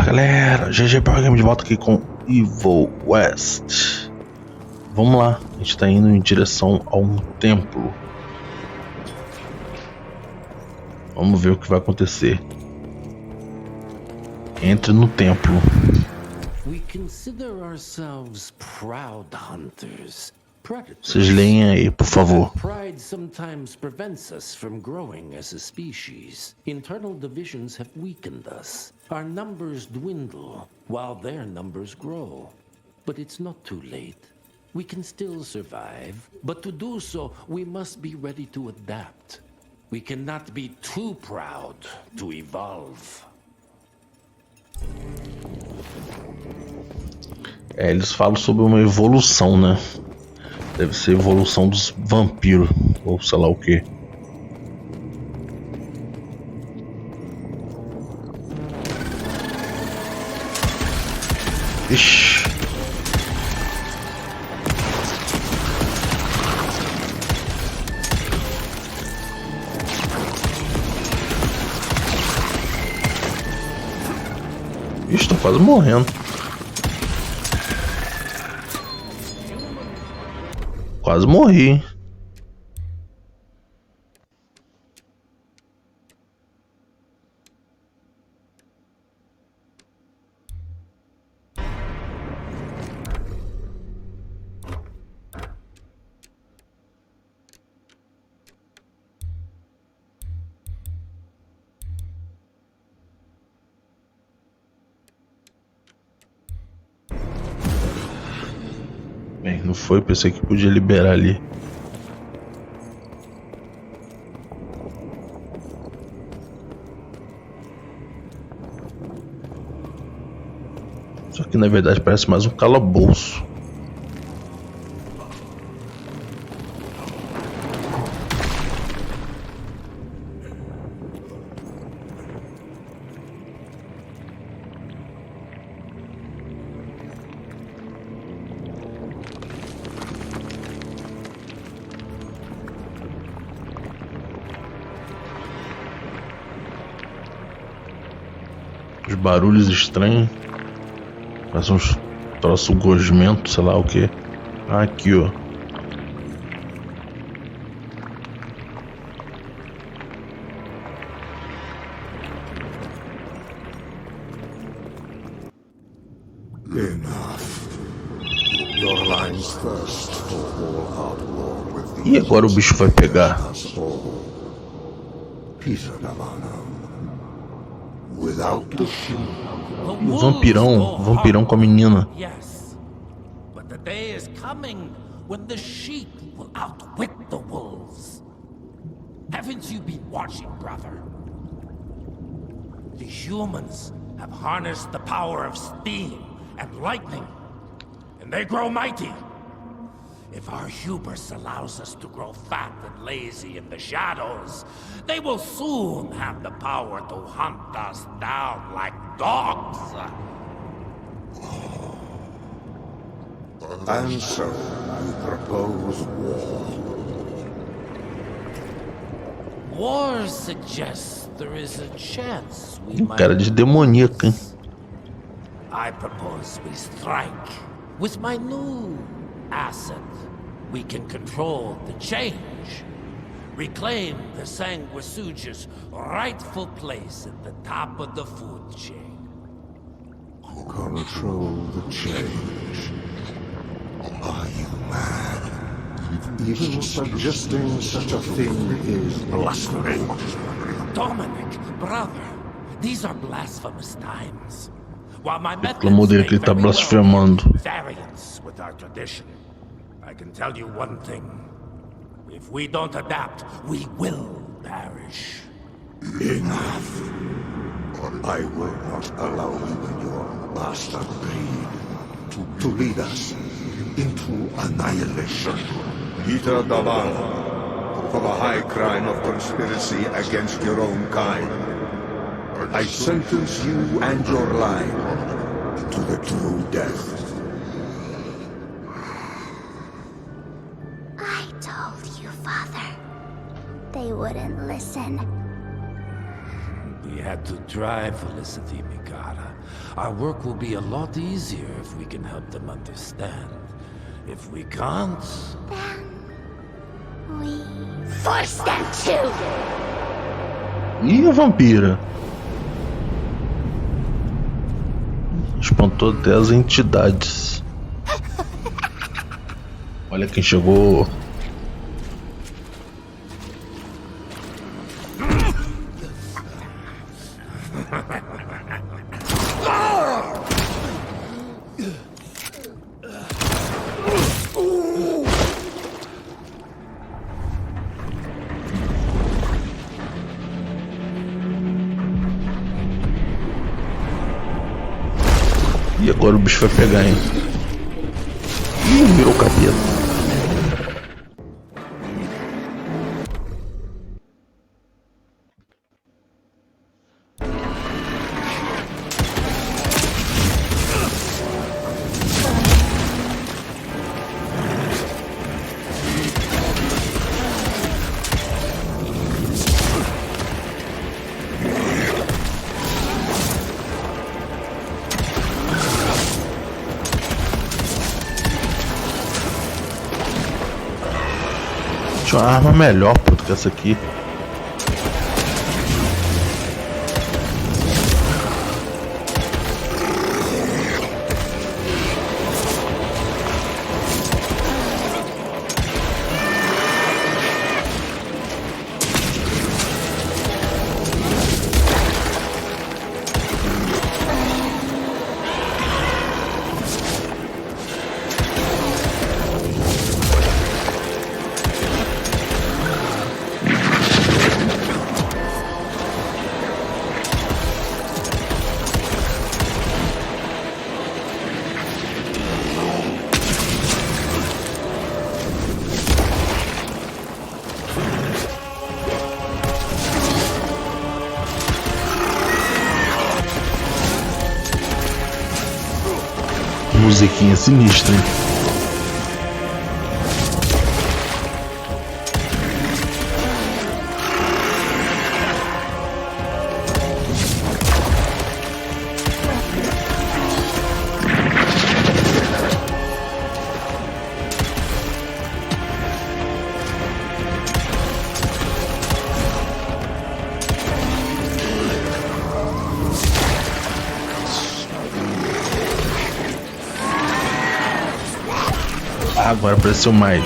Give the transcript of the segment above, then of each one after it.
galera, GG Game de volta aqui com Evil West. Vamos lá, a gente tá indo em direção a um templo. Vamos ver o que vai acontecer. Entre no templo. We consider ourselves proud hunters. Vocês leem aí, por favor. Pride sometimes prevents us from growing as a species. Internal divisions have weakened us. Our numbers dwindle while their numbers grow. But it's not too late. We can still survive, but to do so, we must be ready to adapt. We cannot be too proud to evolve. Eles falam sobre uma evolução, né? Deve ser a evolução dos vampiros, ou sei lá o que. Ixi. Ixi, tô quase morrendo. Quase morri. Bem, não foi, pensei que podia liberar ali. Só que na verdade parece mais um calabouço. Os barulhos estranhos. Parece uns troços gosmento, sei lá o que. Aqui, ó. E agora o bicho vai pegar. Vampirão com a menina. Yes, but the day is coming when the sheep will outwit the wolves. Haven't you been watching, brother? The humans have harnessed the power of steam and lightning, and they grow mighty. If our hubris allows us to grow fat and lazy in the shadows, they will soon have the power to hunt us down like dogs. And so, you propose war. War suggests there is a chance we might... Cara de demoníaco, hein? I propose we strike. With my new asset, we can control the change. Reclaim the Sanguisuja's rightful place at the top of the food chain. Control the change. Are you mad? Even suggesting such a thing is blasphemy. Dominic, brother, these are blasphemous times. While my Reclamou methods dele may que ele tá very well blasfemando. have variance with our tradition, I can tell you one thing. If we don't adapt, we will perish. Enough. I will not allow you and your bastard greed to lead us into annihilation. Peter Davan, for the high crime of conspiracy against your own kind, I sentence you and your line to the true death. I told you, Father. They wouldn't listen. We had to try, Felicity Mikata. Our work will be a lot easier if we can help them understand. If we can't... Then we force them to! Ih, a vampira. Espantou até as entidades. Olha quem chegou. E agora o bicho vai pegar, hein? Ih, virou capeta. Tinha uma arma melhor, pô, do que essa aqui. Musiquinha sinistra, hein? Agora apareceu mais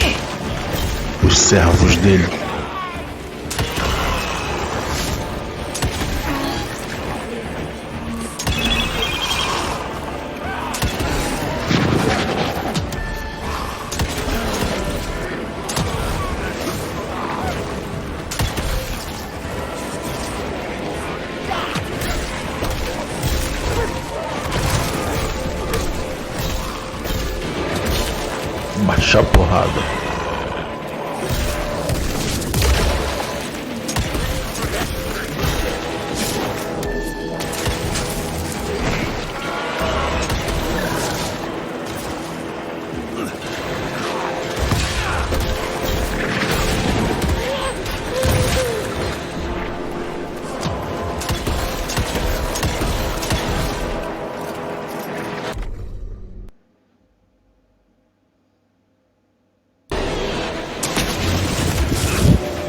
os servos dele. Baixar a porrada.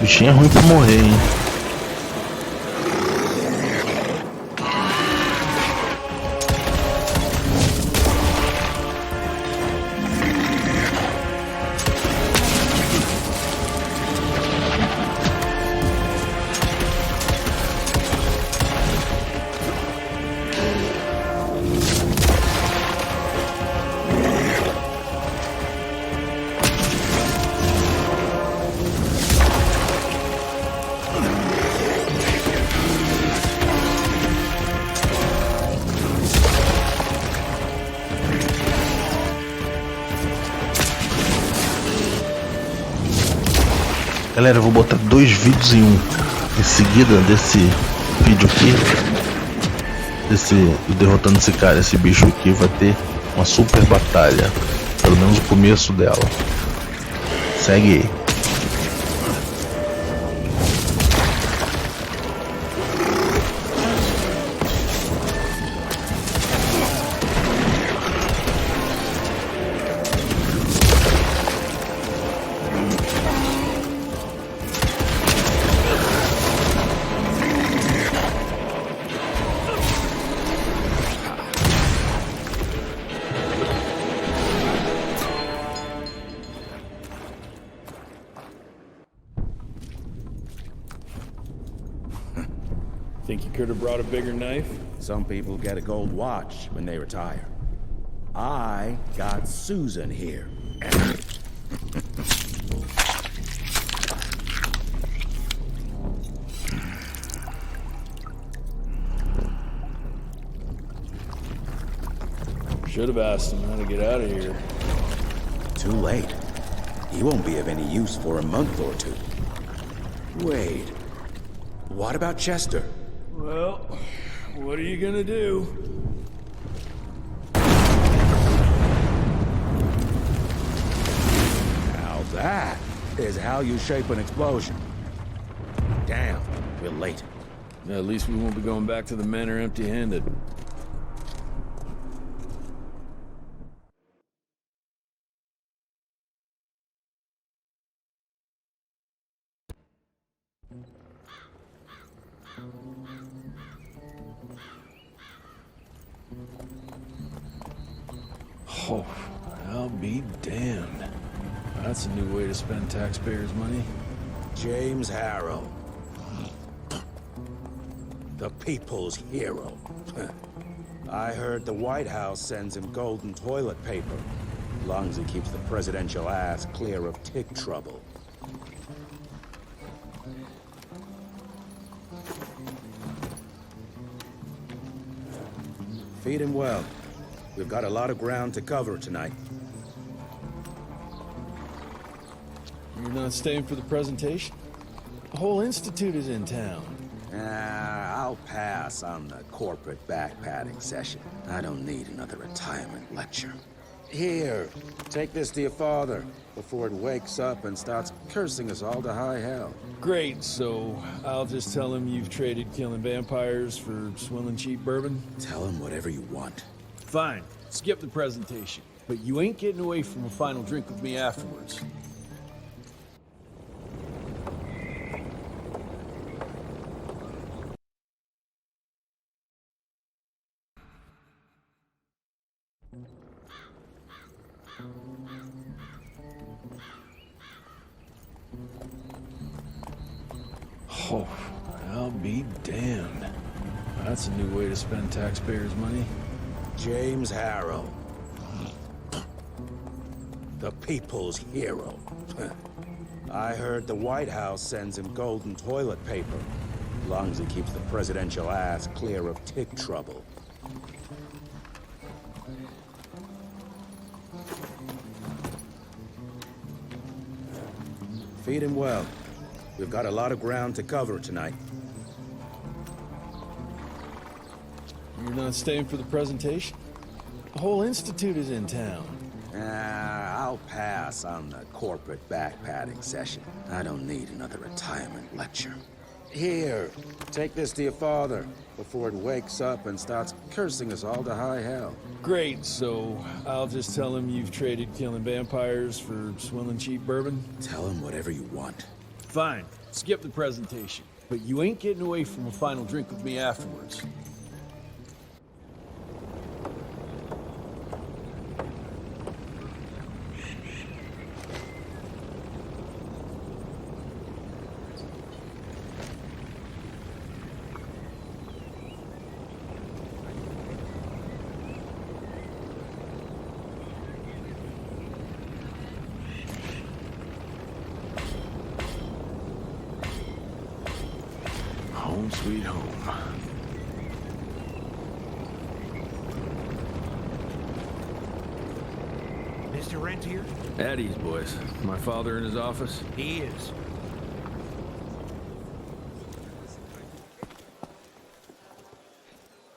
Bichinho é ruim pra morrer, hein? Galera, eu vou botar 2 vídeos em um. Em seguida desse vídeo aqui, derrotando esse cara, esse bicho aqui, vai ter uma super batalha. Pelo menos o começo dela. Segue aí. Think you could have brought a bigger knife? Some people get a gold watch when they retire. I got Susan here. Should have asked him how to get out of here. Too late. He won't be of any use for a month or two. Wait. What about Chester? Well, what are you gonna do? Now that is how you shape an explosion. Damn, we're late. At least we won't be going back to the manor empty-handed. Oh, I'll be damned. That's a new way to spend taxpayers' money. James Harrow. The people's hero. I heard the White House sends him golden toilet paper. As long as he keeps the presidential ass clear of tick trouble. Feed him well. We've got a lot of ground to cover tonight. You're not staying for the presentation? The whole institute is in town. I'll pass on the corporate backpatting session. I don't need another retirement lecture. Here, take this to your father before it wakes up and starts cursing us all to high hell. Great, so I'll just tell him you've traded killing vampires for swilling cheap bourbon? Tell him whatever you want. Fine, skip the presentation. But you ain't getting away from a final drink with me afterwards. Oh, I'll be damned. That's a new way to spend taxpayers' money. James Harrow. The people's hero. I heard the White House sends him golden toilet paper. As long as he keeps the presidential ass clear of tick trouble. Feed him well. We've got a lot of ground to cover tonight. You're not staying for the presentation? The whole institute is in town. I'll pass on the corporate backpatting session. I don't need another retirement lecture. Here, take this to your father before it wakes up and starts cursing us all to high hell. Great, so I'll just tell him you've traded killing vampires for swilling cheap bourbon? Tell him whatever you want. Fine, skip the presentation. But you ain't getting away from a final drink with me afterwards. Home sweet home. Mr. Rentier? At ease, boys. My father in his office? He is.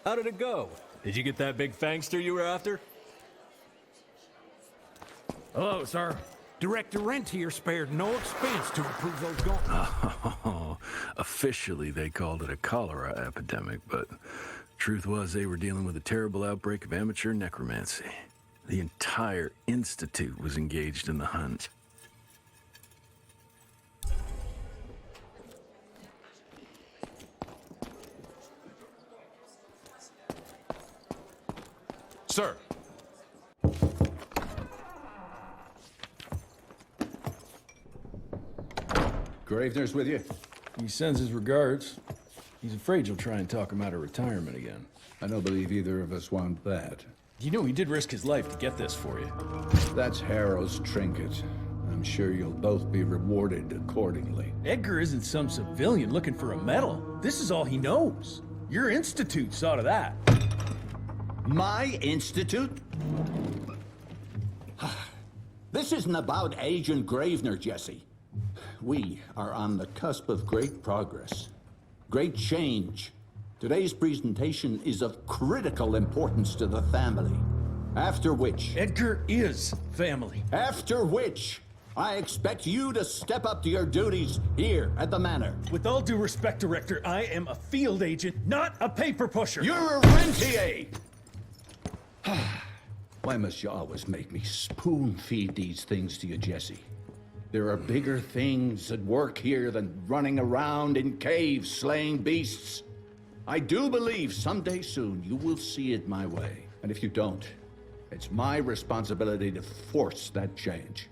How did it go? Did you get that big fangster you were after? Hello, sir. Director Rentier spared no expense to approve those guns. Oh, officially they called it a cholera epidemic, but truth was they were dealing with a terrible outbreak of amateur necromancy. The entire institute was engaged in the hunt. Sir. Gravener's with you? He sends his regards. He's afraid you'll try and talk him out of retirement again. I don't believe either of us want that. You know he did risk his life to get this for you. That's Harrow's trinket. I'm sure you'll both be rewarded accordingly. Edgar isn't some civilian looking for a medal. This is all he knows. Your institute saw to that. My institute? This isn't about Agent Gravener, Jesse. We are on the cusp of great progress. Great change. Today's presentation is of critical importance to the family. After which... Edgar is family. After which, I expect you to step up to your duties here at the Manor. With all due respect, Director, I am a field agent, not a paper pusher. You're a rentier! Why must you always make me spoon-feed these things to you, Jesse? There are bigger things at work here than running around in caves slaying beasts. I do believe someday soon you will see it my way. And if you don't, it's my responsibility to force that change.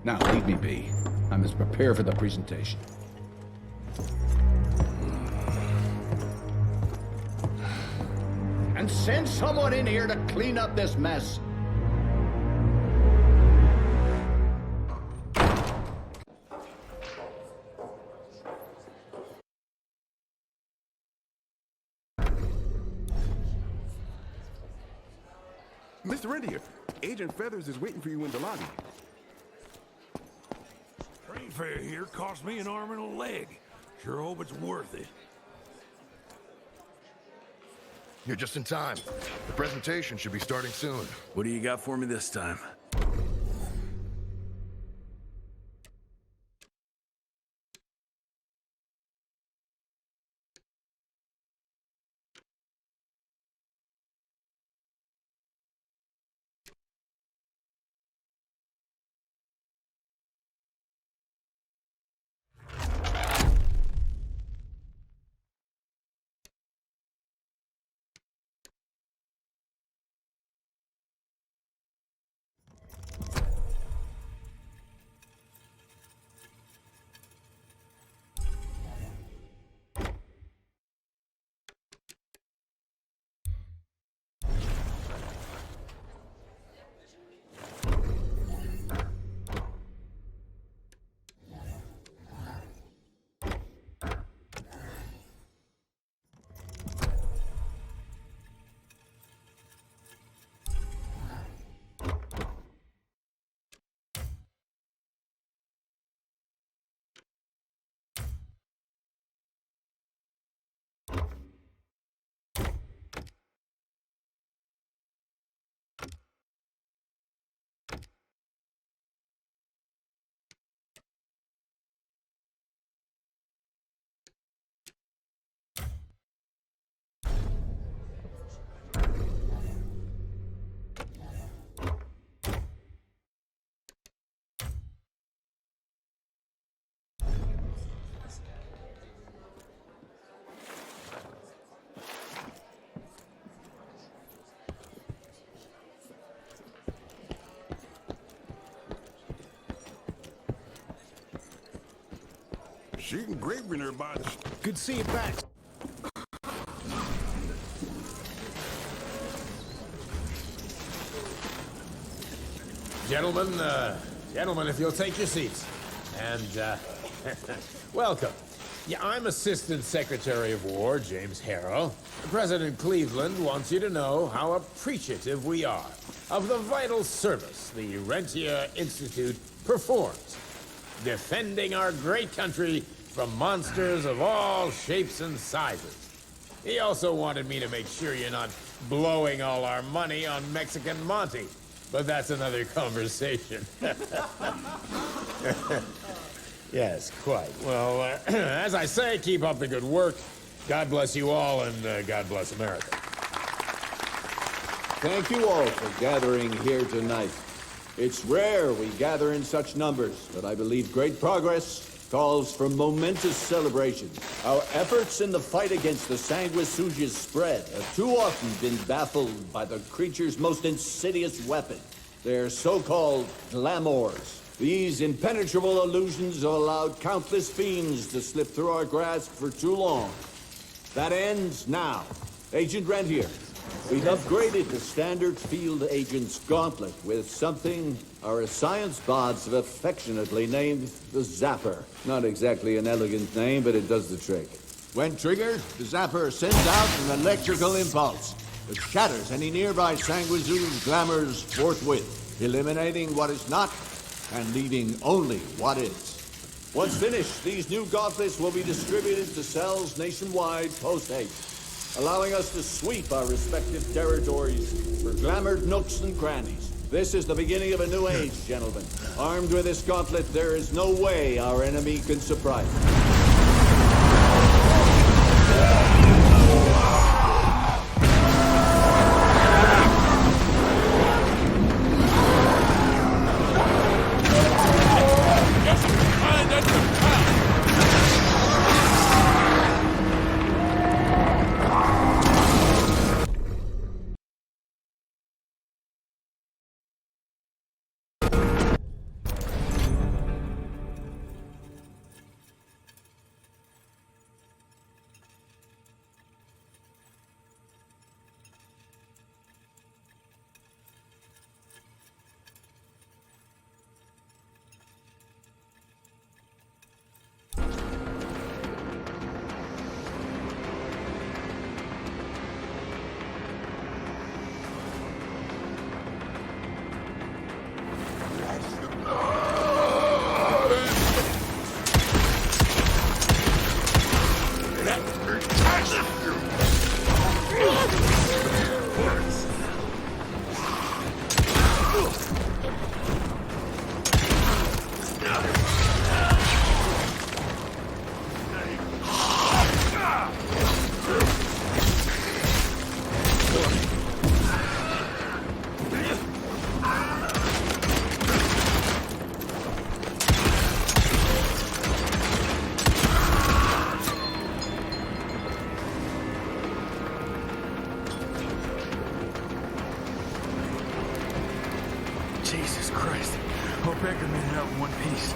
Now, leave me be. I must prepare for the presentation. And send someone in here to clean up this mess. Mr. Rentier, Agent Feathers is waiting for you in the lobby. Train fare here cost me an arm and a leg. Sure hope it's worth it. You're just in time. The presentation should be starting soon. What do you got for me this time? She engraving her by the... Good to see you back. Gentlemen, if you'll take your seats. And, welcome. Yeah, I'm Assistant Secretary of War, James Harrow. President Cleveland wants you to know how appreciative we are of the vital service the Rentier Institute performs, defending our great country from monsters of all shapes and sizes. He also wanted me to make sure you're not blowing all our money on Mexican Monty, but that's another conversation. Yes, quite. Well, as I say, keep up the good work. God bless you all, and God bless America. Thank you all for gathering here tonight. It's rare we gather in such numbers, but I believe great progress calls for momentous celebration. Our efforts in the fight against the sanguisuga's spread have too often been baffled by the creature's most insidious weapon, their so-called glamours. These impenetrable illusions have allowed countless fiends to slip through our grasp for too long. That ends now. Agent Rentier, we've upgraded the standard field agent's gauntlet with something our science bots have affectionately named the Zapper. Not exactly an elegant name, but it does the trick. When triggered, the Zapper sends out an electrical impulse that shatters any nearby Sanguizoon glamours forthwith, eliminating what is not and leaving only what is. Once finished, these new gauntlets will be distributed to cells nationwide post-haste, allowing us to sweep our respective territories for glamoured nooks and crannies. This is the beginning of a new age, gentlemen. Armed with this gauntlet, there is no way our enemy can surprise us. Jesus Christ. Hope Becker made it out in one piece.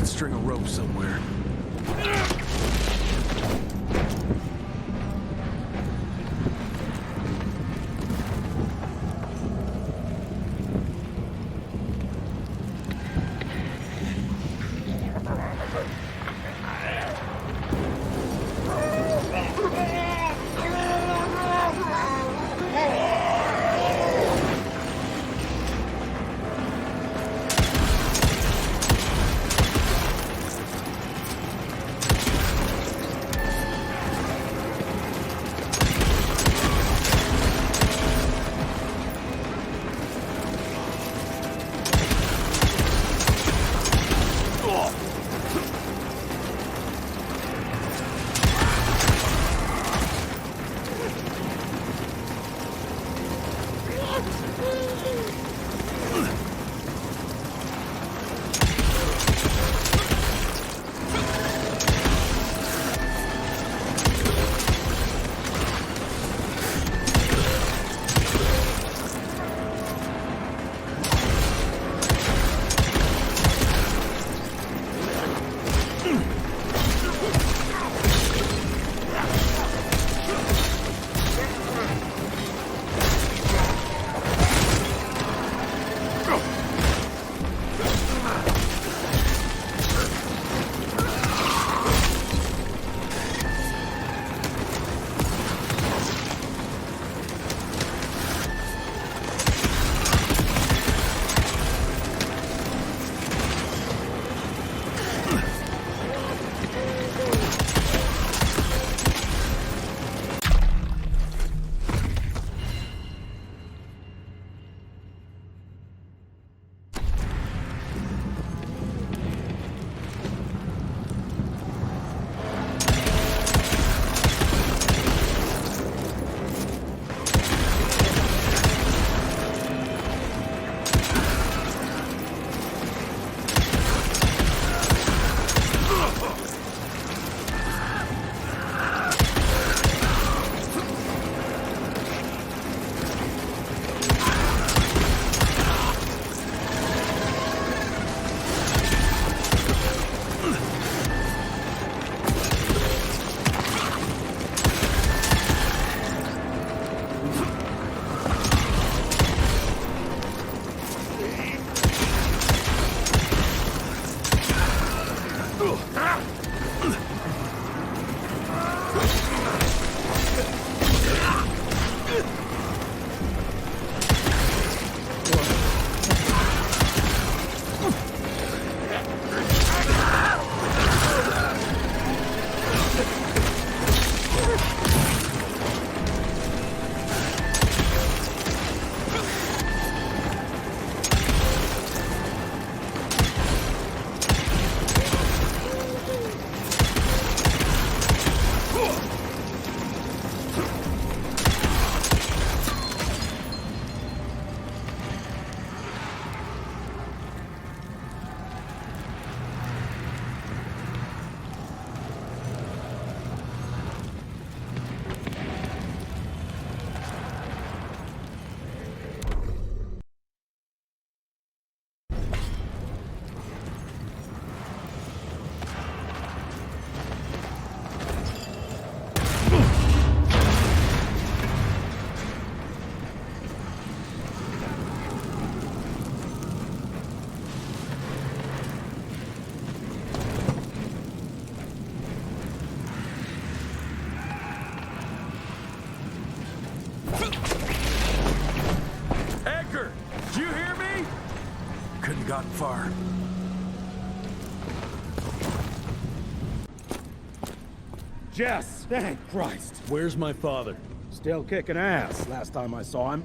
String a rope somewhere. gotten far. Jess! Thank Christ! Where's my father? Still kicking ass, last time I saw him.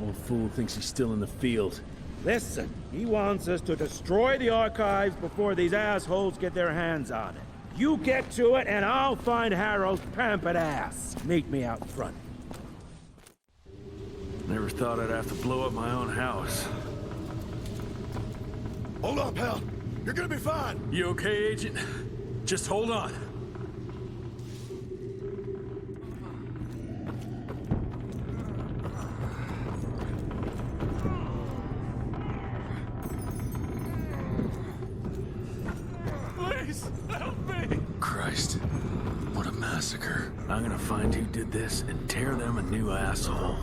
Old fool thinks he's still in the field. Listen, he wants us to destroy the archives before these assholes get their hands on it. You get to it, and I'll find Harrow's pampered ass. Meet me out front. Never thought I'd have to blow up my own house. Hold on, pal. You're gonna be fine. You okay, Agent? Just hold on. Please, help me! Christ, what a massacre. I'm gonna find who did this and tear them a new asshole.